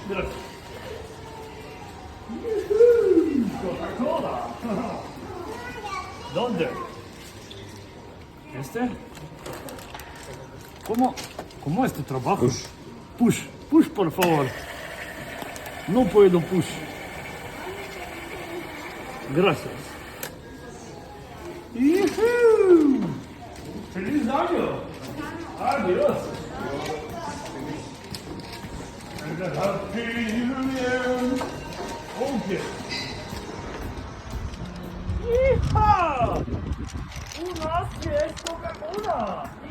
Gracias. Coca-Cola. ¿Dónde? ¿Este? ¿Cómo es tu trabajo? Push. Push, por favor. No puedo push. Gracias. ¡Yujú! ¡Feliz año! Adiós. And a happy New Year. Okay. ¡Hija! ¡Una es Coca-Cola!